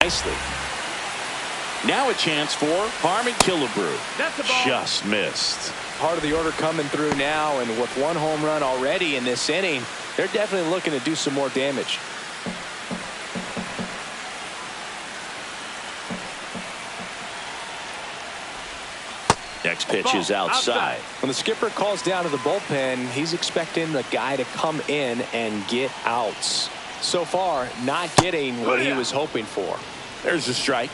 nicely. Now a chance for Harmon Killebrew. That's the ball. Just missed. Part of the order coming through now, and with one home run already in this inning, they're definitely looking to do some more damage. Next pitch is outside. When the skipper calls down to the bullpen, he's expecting the guy to come in and get outs. So far, not getting what he was hoping for. There's a strike.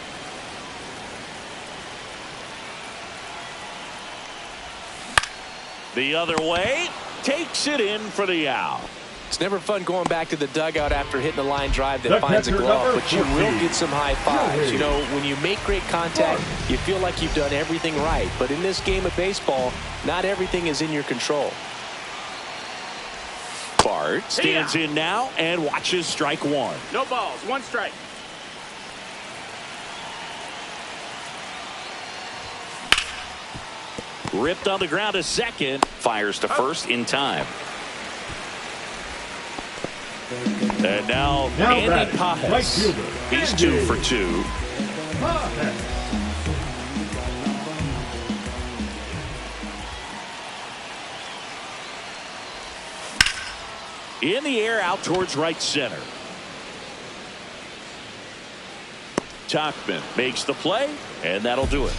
The other way, takes it in for the out. It's never fun going back to the dugout after hitting a line drive that finds a glove, but you will get some high fives. You know, when you make great contact, you feel like you've done everything right. But in this game of baseball, not everything is in your control. Bart stands in now and watches strike one. No balls, one strike. Ripped on the ground to second. Fires to first in time. And now Andy Pajes. He's 2 for 2. In the air out towards right center. Tachman makes the play, and that'll do it.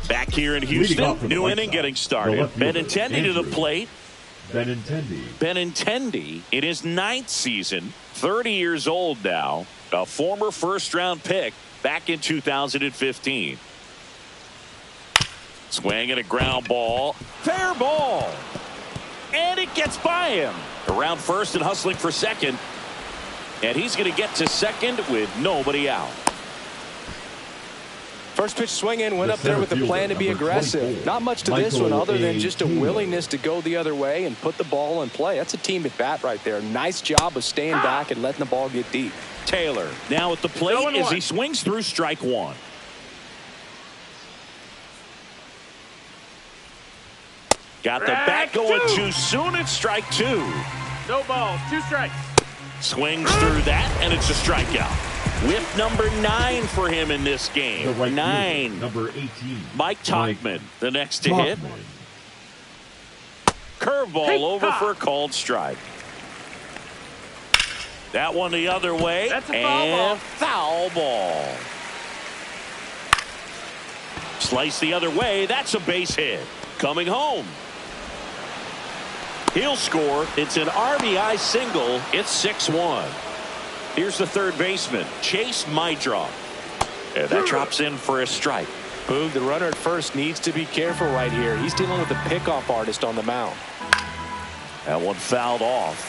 Back here in Houston, new inning getting started. Benintendi to the plate. Benintendi in his 9th season, 30 years old now, a former first-round pick back in 2015. Swing and a ground ball. Fair ball. And it gets by him. Around first and hustling for second. And he's going to get to second with nobody out. First pitch swinging, went up there with the plan to be aggressive. Not much to this one other than just a willingness to go the other way and put the ball in play. That's a team at bat right there. Nice job of staying back and letting the ball get deep. Taylor now at the plate as he swings through strike one. Got the bat going too soon. It's strike two. No balls, 2 strikes. Swings through that, and it's a strikeout. Whip number 9 for him in this game. 9. Number 18. Mike Tachman, the next to hit. Curveball over for a called strike. That one the other way. That's a foul ball. Foul ball. Slice the other way. That's a base hit. Coming home. He'll score. It's an RBI single. It's 6-1. Here's the third baseman, Chase Mydroff. And that drops in for a strike. Boog, the runner at first needs to be careful right here. He's dealing with a pickoff artist on the mound. That one fouled off.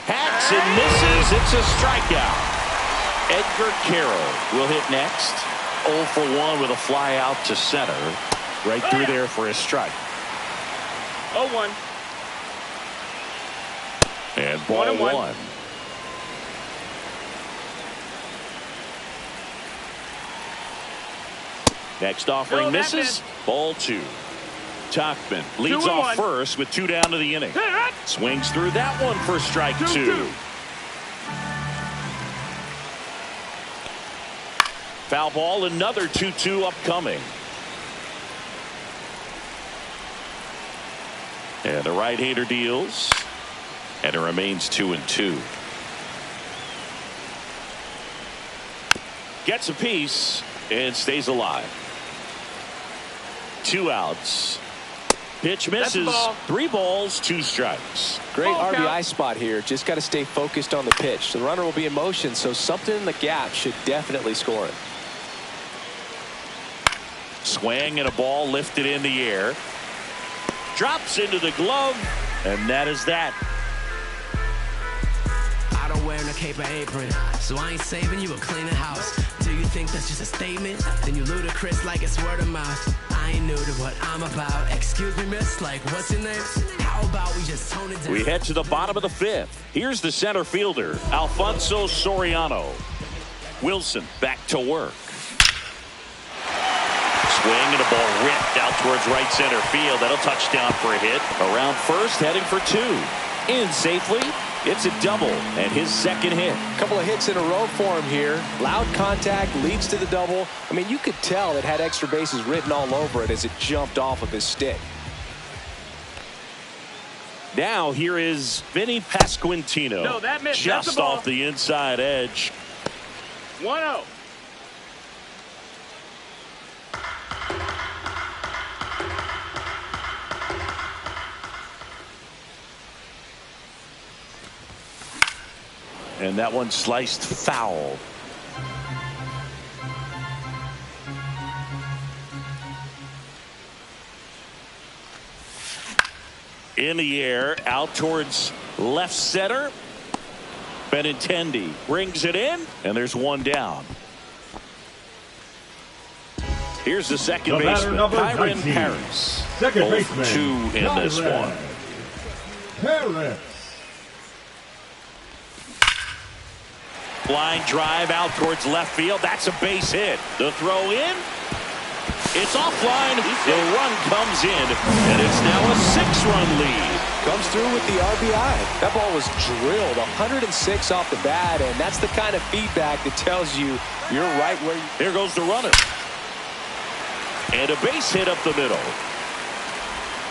Hacks and misses. It's a strikeout. Edgar Carroll will hit next. 0 for 1 with a fly out to center. Right through there for a strike. 0-1. And ball 1. Next offering misses. Ball 2. Tachman leads off first with 2 down to the inning. Swings through that one for strike 2. Foul ball, another 2-2 upcoming. And the right-hander deals. And it remains 2-2. Gets a piece and stays alive. 2 outs. Pitch misses. 3 balls, 2 strikes. Great RBI spot here. Just got to stay focused on the pitch. The runner will be in motion, so something in the gap should definitely score it. Swing and a ball lifted in the air. Drops into the glove, and that is that. I don't wear no cape or apron, so I ain't saving you a cleaning house. Do you think that's just a statement? Then you ludicrous like it's word of mouth. I ain't new to what I'm about. Excuse me, miss, like what's your name? How about we just tone it down. We head to the bottom of the fifth. Here's the center fielder, Alfonso Soriano. Wilson back to work. Swing and a ball ripped out towards right center field. That'll touch down for a hit. Around first, heading for two. In safely. It's a double and his second hit. A couple of hits in a row for him here. Loud contact leads to the double. I mean, you could tell it had extra bases written all over it as it jumped off of his stick. Now here is Vinny Pasquantino. No, that missed. Just That's the ball. off the inside edge. 1-0. And that one sliced foul. In the air, out towards left center. Benintendi brings it in, and there's one down. Here's the second baseman, Kyron Paris. Second baseman, 2 in this one. Paris. Line drive out towards left field. That's a base hit. The throw in. It's offline. The run comes in, and it's now a 6-run lead. Comes through with the RBI. That ball was drilled 106 off the bat, and that's the kind of feedback that tells you you're right where you... Here goes the runner. And a base hit up the middle.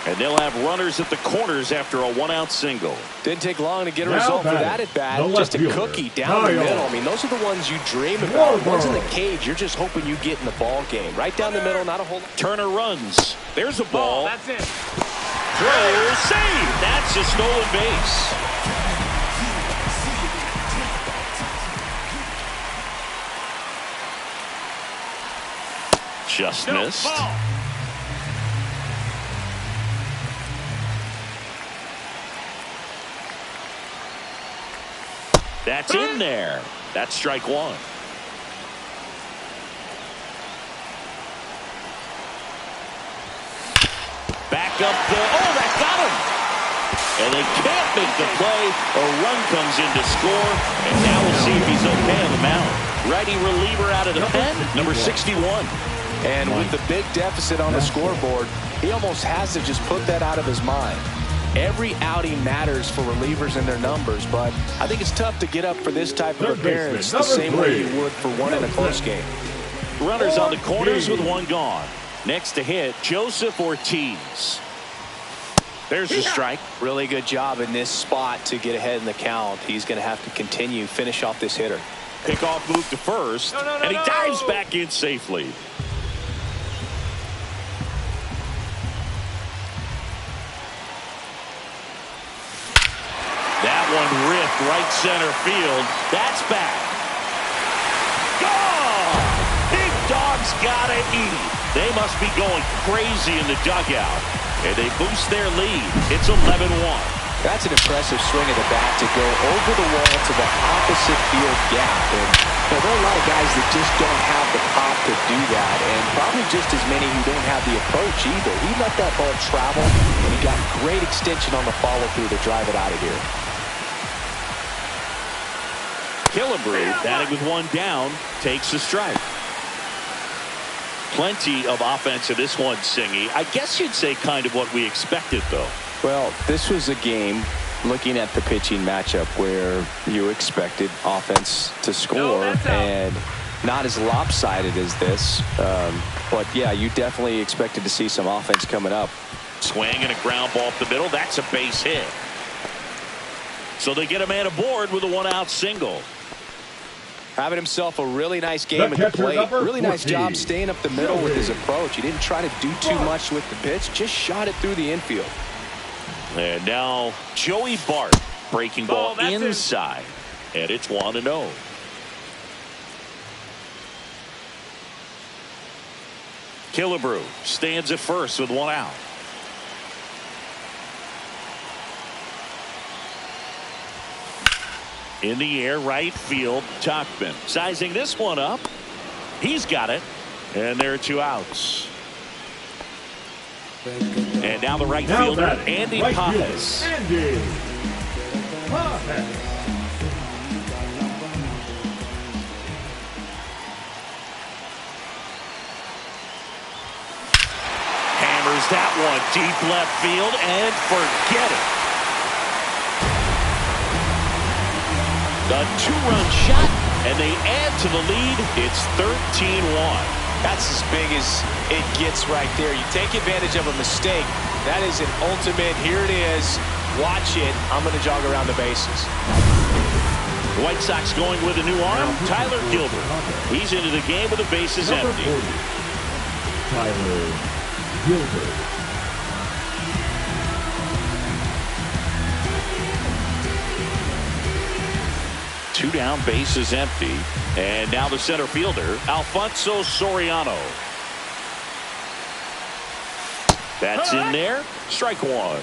And they'll have runners at the corners after a 1-out single. Didn't take long to get a Now result for batting, that at bat. the left Just a fielder, cookie down the Kyle. middle. I mean, those are the ones you dream about. Whoa, Ones in the whoa. cage, you're just hoping you get in the ball game. Right down the middle, not a whole lot. Turner runs. There's a ball. That's it. Throw, save. That's a stolen base. Just No, missed. ball. That's in there. That's strike one. Back up there. Oh, that got him. And they can't make the play. A run comes in to score. And now we'll see if he's okay on the mound. Righty reliever out of the pen, number 61. And with the big deficit on the scoreboard, he almost has to just put that out of his mind. Every outing matters for relievers and their numbers, but I think it's tough to get up for this type of Third appearance baseman, the same way number you would for one in a close game. Runners on the corners with one gone. Next to hit, Joseph Ortiz. There's the strike. Really good job in this spot to get ahead in the count. He's going to have to continue, finish off this hitter. Pickoff move to first, and he dives back in safely. That one ripped right center field. That's back. Gone! Big Dog's gotta eat. They must be going crazy in the dugout. And they boost their lead. It's 11-1. That's an impressive swing of the bat to go over the wall to the opposite field gap. And there are a lot of guys that just don't have the pop to do that, and probably just as many who don't have the approach either. He let that ball travel, and he got great extension on the follow-through to drive it out of here. Killebrew, batting with one down, takes a strike. Plenty of offense in this one, Singy. I guess you'd say kind of what we expected, though. Well, this was a game, looking at the pitching matchup, where you expected offense to score, that's out. and not as lopsided as this. But, yeah, you definitely expected to see some offense coming up. Swing and a ground ball up the middle. That's a base hit. So they get a man aboard with a 1-out single. Having himself a really nice game The at the catcher, plate. number Really nice 14, job staying up the middle with his Joey. approach. He didn't try to do too much with the pitch, just shot it through the infield. And now Joey Bart breaking ball that's it. inside. And it's 1-0. Killebrew stands at first with 1 out. In the air, right field, Tuckman sizing this one up. He's got it. And there are 2 outs. And And now the right Now fielder, batting, Andy right Pajes. fielder, Andy Pajes. Hammers that one deep left field and forget it. A two-run shot, and they add to the lead. It's 13-1. That's as big as it gets right there. You take advantage of a mistake. That is an ultimate, here it is, watch it, I'm going to jog around the bases. The White Sox going with a new arm, Tyler Gilbert. He's into the game with the bases Number empty. 40, Tyler Gilbert. Two down, bases empty. And now the center fielder, Alfonso Soriano. That's in there. Strike one.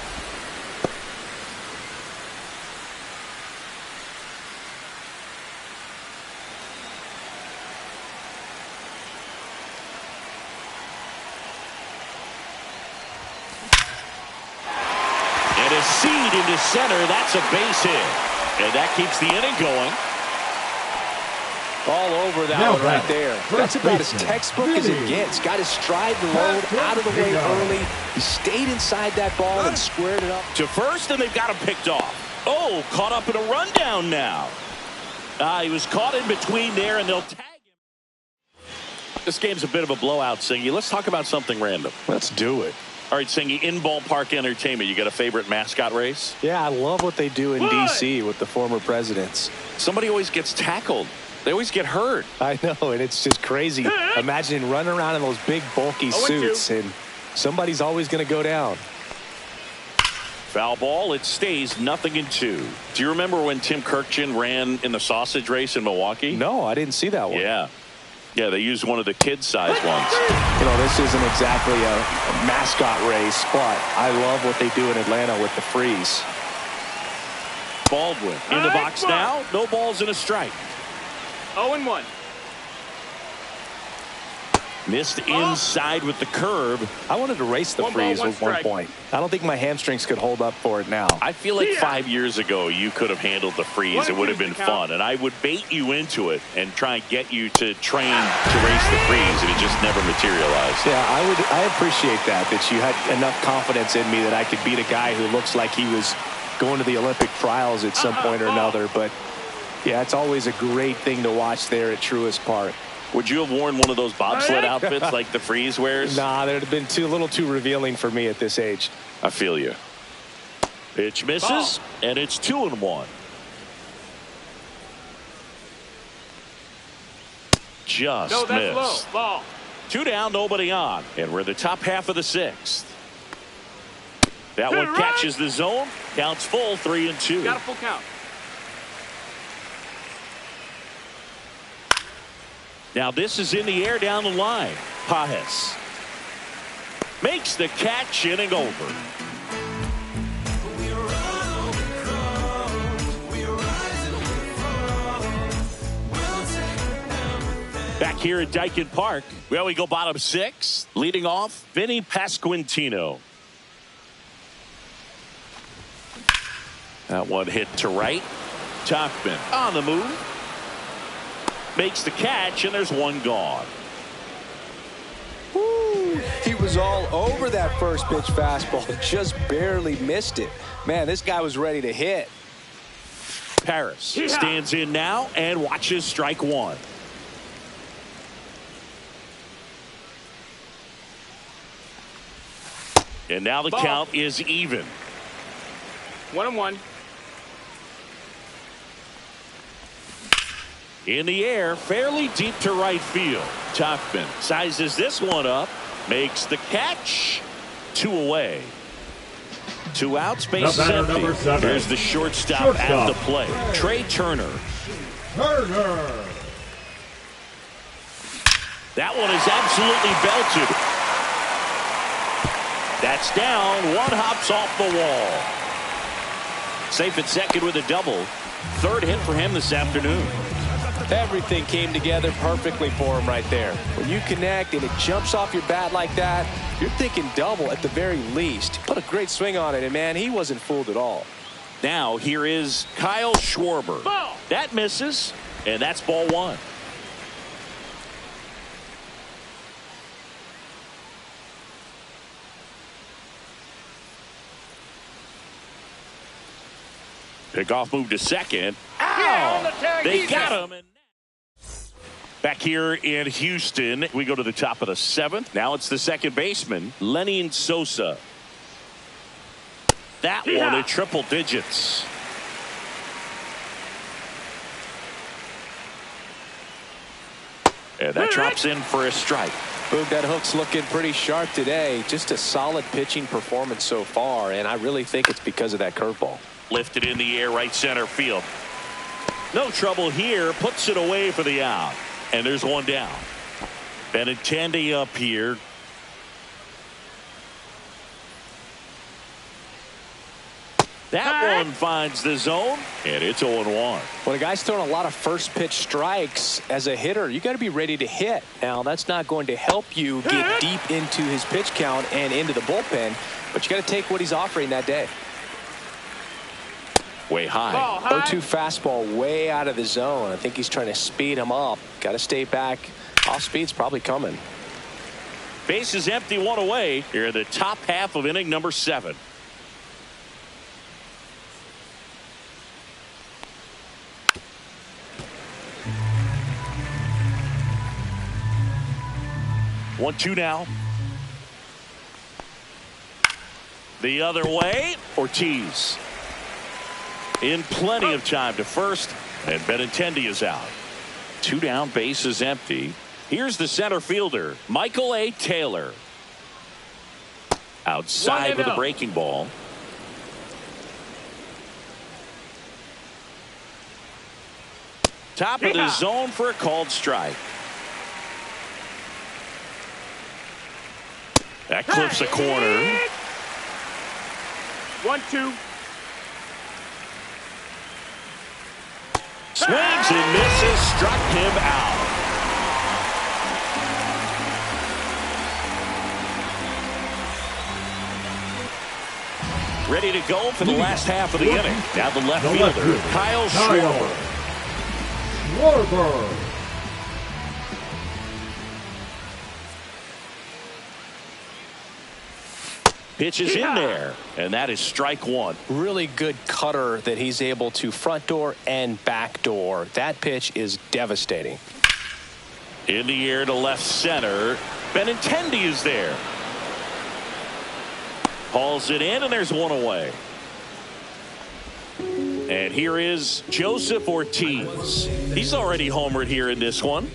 And a seed into center. That's a base hit. And that keeps the inning going. All over that Now one right batting, there. first That's about as baseman, textbook as it Billy. gets. Got his stride and load out of the way early. He stayed inside that ball and squared it up. To first, and they've got him picked off. Oh, caught up in a rundown now. He was caught in between there, and they'll tag him. This game's a bit of a blowout, Singy. Let's talk about something random. Let's do it. All right, Singy, in ballpark entertainment, you got a favorite mascot race? Yeah, I love what they do in D.C. with the former presidents. Somebody always gets tackled. They always get hurt. I know, and it's just crazy. Imagine running around in those big, bulky suits, and somebody's always going to go down. Foul ball. It stays 0-2. Do you remember when Tim Kirkchin ran in the sausage race in Milwaukee? No, I didn't see that one. Yeah. Yeah, they used one of the kid-sized ones. You know, this isn't exactly a mascot race, but I love what they do in Atlanta with the freeze. Baldwin in the box now. No balls and a strike. 0-1. Missed inside with the curve. I wanted to race the One ball, freeze one at one strike. point. I don't think my hamstrings could hold up for it now. I feel like Yeah. 5 years ago you could have handled the freeze. It would have been fun, and I would bait you into it and try and get you to train to race the freeze, and it just never materialized. Yeah, I appreciate that you had enough confidence in me that I could beat a guy who looks like he was going to the Olympic trials at some point or another. But yeah, it's always a great thing to watch there at Truist Park. Would you have worn one of those bobsled outfits like the freeze wears? Nah, they'd have been a little too revealing for me at this age. I feel you. Pitch misses, and it's 2-1. Just No, that's missed. low. Ball. 2 down, nobody on. And we're in the top half of the 6th. That one catches the zone. Counts full, 3-2. Got a full count. Now this is in the air down the line. Pajes makes the catch, inning over. Back here at Dyken Park, well, we go bottom 6. Leading off, Vinny Pasquantino. That one hit to right. Topman on the move. Makes the catch, and there's one gone. Woo. He was all over that first pitch fastball, just barely missed it. Man, this guy was ready to hit. Paris stands in now and watches strike one. And now the count is even. 1-1. In the air, fairly deep to right field. Topman sizes this one up, makes the catch. 2 away. 2 outs, base empty. Here's the shortstop at the plate. Trey Turner. That one is absolutely belted. That's down. One hops off the wall. Safe at second with a double. 3rd hit for him this afternoon. Everything came together perfectly for him right there. When you connect and it jumps off your bat like that, you're thinking double at the very least. Put a great swing on it, and man, he wasn't fooled at all. Now here is Kyle Schwarber. Ball. That misses, and that's ball one. Pickoff move to second. Ow! They got him. And back here in Houston, we go to the top of the seventh. Now it's the second baseman, Lenny Sosa. That one at triple digits. And that drops in for a strike. Boog, that hook's looking pretty sharp today. Just a solid pitching performance so far, and I really think it's because of that curveball. Lifted in the air, right center field. No trouble here. Puts it away for the out. And there's one down. Benintendi up here. That one finds the zone, and it's 0-1. When a guy's throwing a lot of first pitch strikes as a hitter, you got to be ready to hit. Now, that's not going to help you get deep into his pitch count and into the bullpen, but you got to take what he's offering that day. Way high. 0-2 fastball way out of the zone. I think he's trying to speed him up. Got to stay back. Off speed's probably coming. Base is empty, one away. Here in the top half of inning number 7. One, two now. The other way. Ortiz. In plenty of time to first, and Benintendi is out. 2 down, base is empty. Here's the center fielder, Michael A. Taylor. Outside with a breaking ball. Top of the zone for a called strike. That clips a corner. 1-2. Swings and misses, struck him out. Ready to go for the last half of the inning. Now the left fielder, Kyle Schwarber. Pitches in there, and that is strike one. Really good cutter that he's able to front door and back door. That pitch is devastating. In the air to left center. Benintendi is there. Hauls it in, and there's one away. And here is Joseph Ortiz. He's already homered here in this one.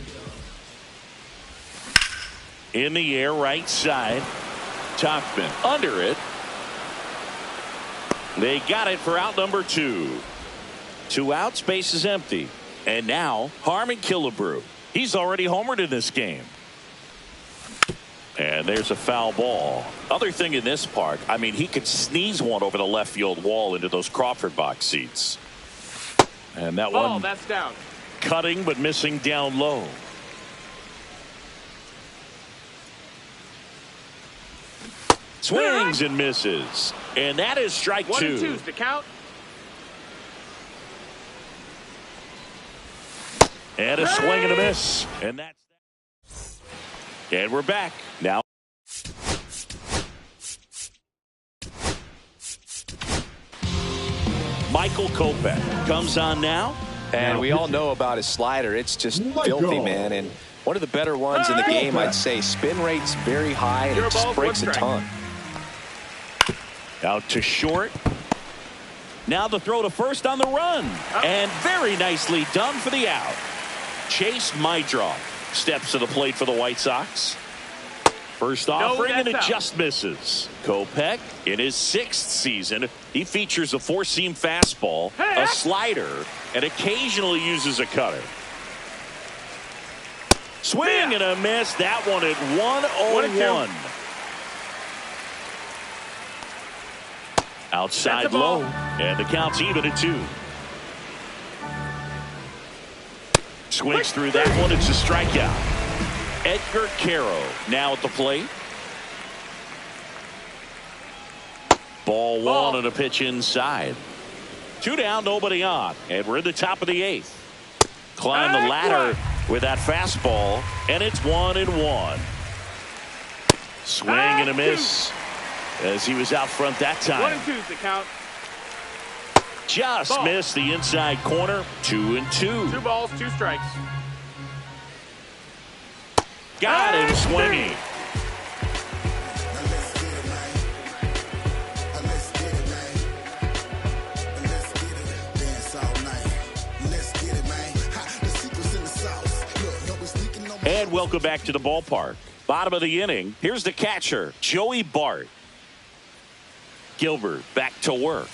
In the air, right side. Topman under it. They got it for out number 2. 2 outs, base is empty. And now Harmon Killebrew. He's already homered in this game. And there's a foul ball. Other thing in this part, I mean, he could sneeze one over the left field wall into those Crawford box seats. And that one, that's down. Cutting but missing down low. Swings and misses. And that is strike 2. 1-2's the count. And a swing and a miss. And that's that. And we're back. Now Michael Kopech comes on now. And we all know about his slider. It's just filthy, man. And one of the better ones in the game, I'd say. Spin rate's very high, and it just breaks a ton. Out to short. Now the throw to first on the run. And very nicely done for the out. Chase Mydroff steps to the plate for the White Sox. First offering, and it just misses. Kopech, in his 6th season, he features a 4-seam fastball, a slider, and occasionally uses a cutter. Swing and a miss. That one at 1-0-1. Outside low, and the count's even at 2. Swings through that one. It's a strikeout. Edgar Caro now at the plate. Ball one and a pitch inside. 2 down, nobody on. And we're in the top of the 8th. Climb the ladder with that fastball, and it's 1-1. Swing and a miss as he was out front that time. 1-2's the count. Just missed the inside corner. 2-2. 2 balls, 2 strikes. Got him swinging. And welcome back to the ballpark. Bottom of the inning. Here's the catcher, Joey Bart. Gilbert back to work.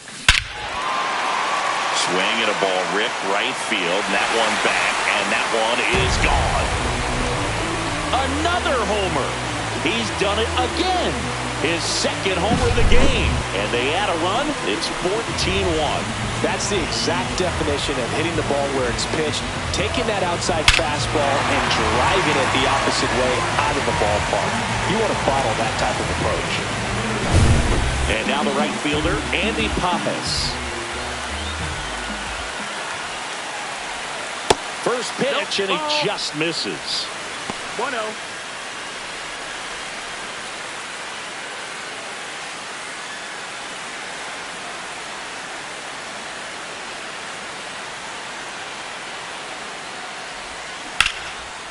Swing and a ball ripped right field. And that one back. And that one is gone. Another homer. He's done it again. His second homer of the game. And they add a run. It's 14-1. That's the exact definition of hitting the ball where it's pitched, taking that outside fastball and driving it the opposite way out of the ballpark. You want to bottle that type of approach. And now the right fielder, Andy Pajes. First pitch, and he just misses. 1-0.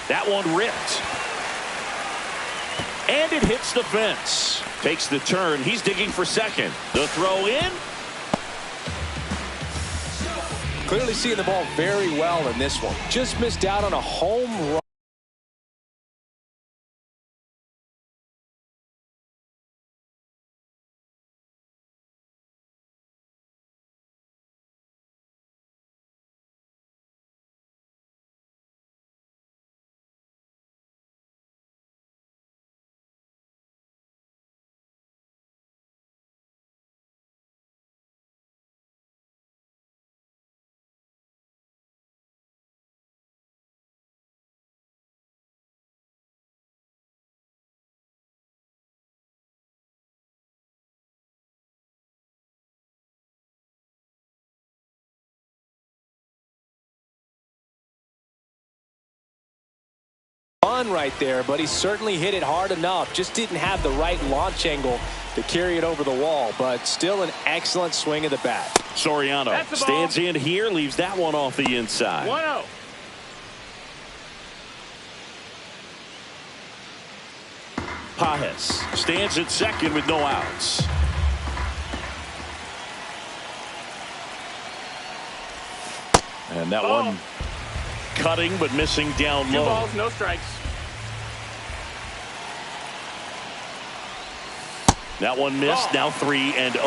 That one ripped. And it hits the fence. Takes the turn. He's digging for second. The throw in. Clearly seeing the ball very well in this one. Just missed out on a home run. Right there, but he certainly hit it hard enough. Just didn't have the right launch angle to carry it over the wall, but still an excellent swing of the bat. Soriano stands in here, leaves that one off the inside. 1-0. Pajes stands at second with no outs. And that one cutting but missing down 2 low. balls, no strikes. That one missed. Now 3-0. Drilled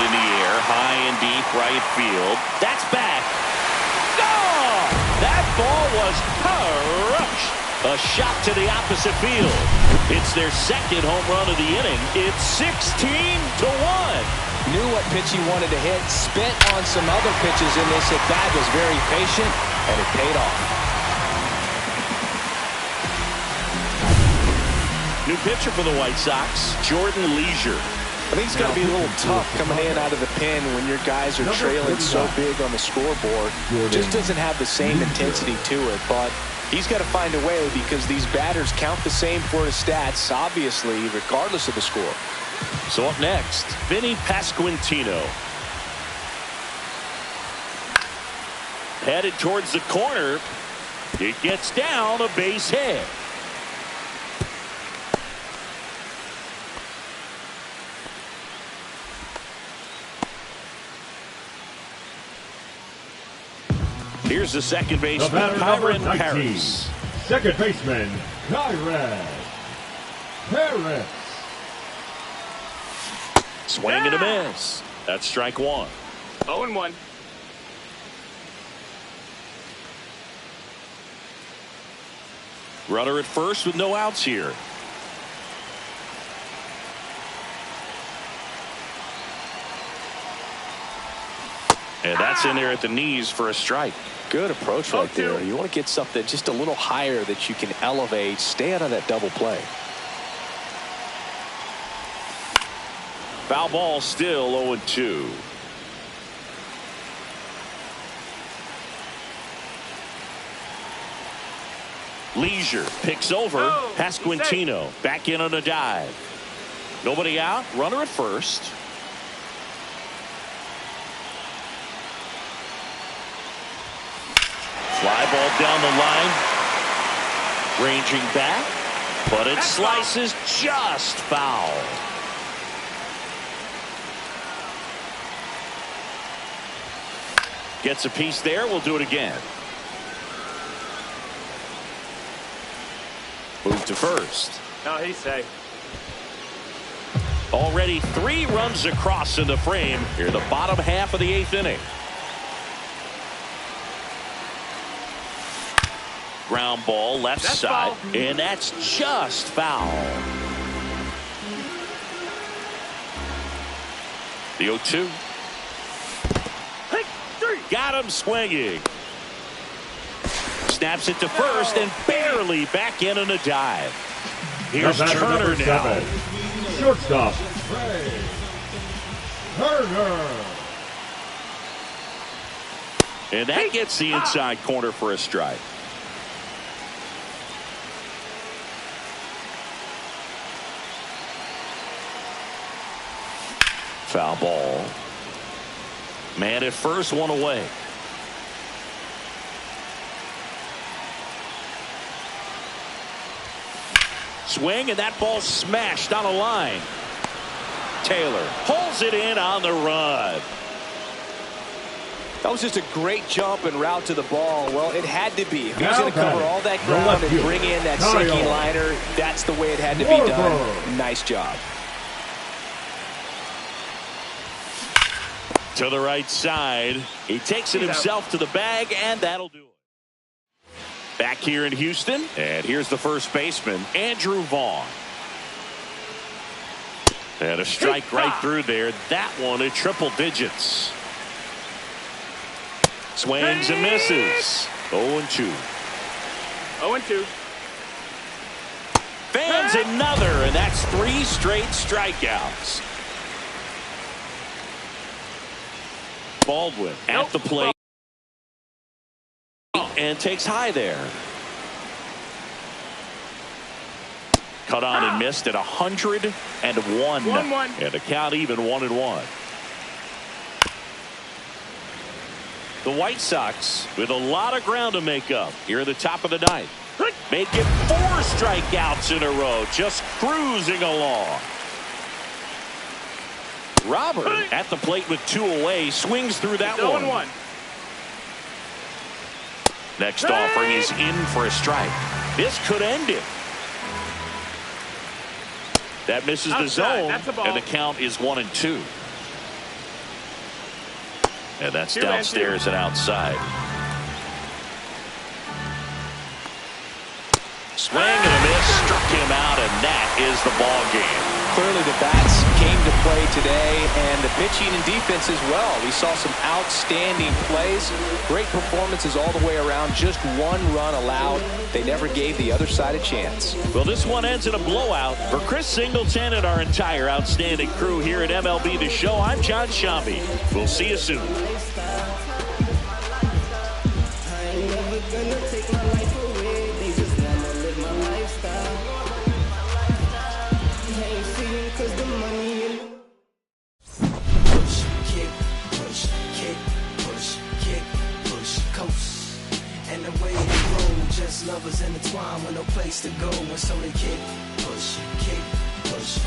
in the air, high and deep right field. That's back. Oh! That ball was crushed. A shot to the opposite field. It's their second home run of the inning. It's 16-1. Knew what pitch he wanted to hit. Spent on some other pitches in this at bat. Was very patient, and it paid off. New pitcher for the White Sox, Jordan Leisure. I think it's got to be a little tough coming in out of the pen when your guys are trailing so big on the scoreboard. Just doesn't have the same intensity to it, but he's got to find a way because these batters count the same for his stats, obviously, regardless of the score. So up next, Vinny Pasquantino. Headed towards the corner. It gets down, a base hit. Here's the second baseman, Kyron Paris. Second baseman, Kyron Paris. Swing and a miss. That's strike one. 0-1. Runner at first with no outs here. And that's in there at the knees for a strike. Good approach right there. You want to get something just a little higher that you can elevate. Stay out of that double play. Foul ball, still 0-2. Leisure picks over Pasquantino. Back in on a dive. Nobody out. Runner at first. Fly ball down the line. Ranging back. But it slices just foul. Gets a piece there. We'll do it again. Move to first. No, he's safe. Already 3 runs across in the frame here, the bottom half of the 8th inning. Ground ball left side, and that's just foul. The 0-2. Got him swinging. Snaps it to first and barely back in on a dive. Here's Turner now. Shortstop, Turner. And that gets the inside corner for a strike. Foul ball. Man at first, one away. Swing, and that ball smashed on a line. Taylor pulls it in on the run. That was just a great jump and route to the ball. Well, it had to be. If he was going to cover all that ground and bring in that sinking liner, that's the way it had to be done. Nice job. To the right side. He takes it himself to the bag, and that'll do it. Back here in Houston, and here's the first baseman, Andrew Vaughn. And a strike right through there. That one at triple digits. Swings and misses. 0-2. 0-2. Fans another, and that's 3 straight strikeouts. Baldwin at the plate. And takes high there. Cut on and missed at 101. 1-1. And the count even 1-1. The White Sox with a lot of ground to make up here at the top of the 9th. Make it 4 strikeouts in a row, just cruising along. Robert at the plate with 2 away, swings through that one. 0-1. Next offering is in for a strike. This could end it. That misses the zone, and the count is 1-2. And that's downstairs and outside. Swing and a miss, struck him out, and that is the ball game. Clearly the bats came to play today, and the pitching and defense as well. We saw some outstanding plays, great performances all the way around. Just 1 run allowed. They never gave the other side a chance. Well, this one ends in a blowout. For Chris Singleton and our entire outstanding crew here at MLB The Show, I'm John Shambi. We'll see you soon. Lovers intertwined with no place to go, and so they kick, push, kick, push.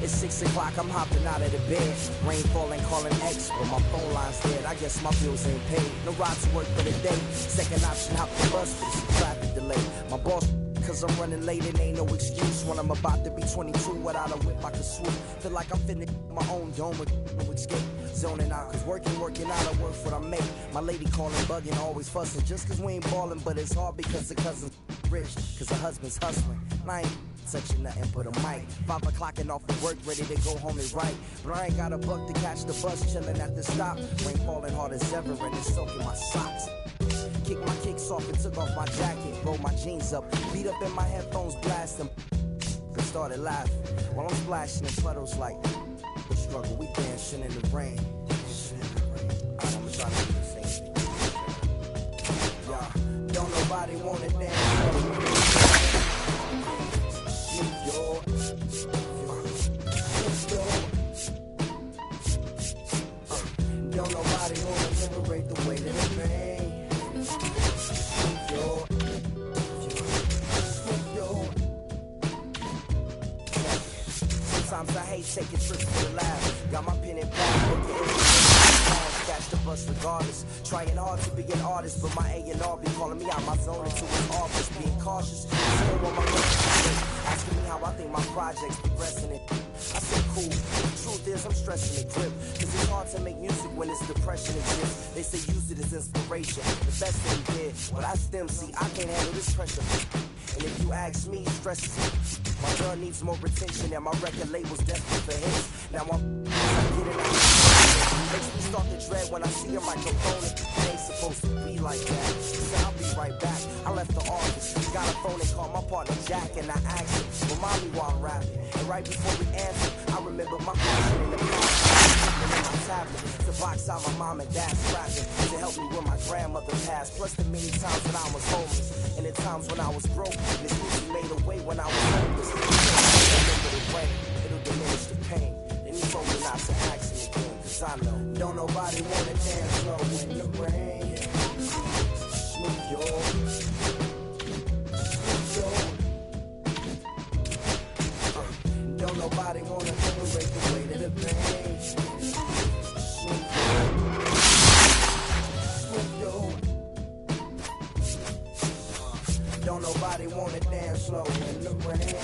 It's 6 o'clock, I'm hopping out of the bed. Rain falling, calling X, but my phone line's dead. I guess my bills ain't paid. No ride to work for the day. Second option, hop the bus, but it's a traffic delay. My boss Cause I'm running late and ain't no excuse when I'm about to be 22 without a whip I can swoop. Feel like I'm finna my own dome with no escape. Zoning out, cause working out I work what I make. My lady calling, bugging, always fussing. Just cause we ain't ballin', but it's hard because the cousin's rich. Cause the husband's hustling. And I ain't touching nothing but a mic. 5 o'clock and off of work, ready to go home and write. But I ain't got a buck to catch the bus, chillin' at the stop. Rain falling hard as ever and it's soaking my socks. Kicked my kicks off and took off my jacket. Rolled my jeans up, beat up in my headphones, blasting. And started laughing while I'm splashing in puddles like the struggle. We dancing in the rain. Alright, I'ma try to do the same thing. Yeah, don't nobody wanna dance. Don't nobody wanna liberate the weight of the pain. Sometimes I hate taking trips to the lab. Got my pen and pad, looking catch the bus regardless. Trying hard to be an artist, but my A&R be calling me out my zone into his office. Being cautious, still on my asking me how I think my project's progressing it. I said cool, the truth is I'm stressing the grip. Cause it's hard to make music when it's depression exists. They say use it as inspiration, the best thing did. But I still see I can't handle this pressure. And if you ask me, stress is my girl needs more attention and my record label's desperate for hits. Now I'm getting out. Makes me start to dread when I see a microphone. It ain't supposed to be like that. So I'll be right back. I left the office, got a phone and called my partner Jack and I asked him, remind me while I'm rapping. And right before we answered, I remember my passion in the past. And in my tablet to box out my mom and dad's rapping to help me when my grandmother passed. Plus the many times when I was homeless and the times when I was broke. This music made a way when I was homeless. It'll diminish the pain. And he told me not to ask him again, cause I know don't nobody wanna dance slow in the rain. Smooth your don't nobody wanna liberate the weight of the pain. Smooth your don't nobody wanna dance slow in the rain.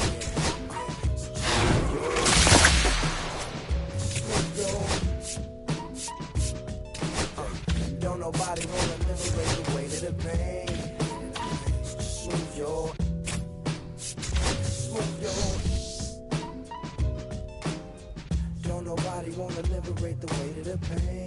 Don't nobody wanna liberate the weight of the pain. Smooth your don't nobody wanna liberate the weight of the pain.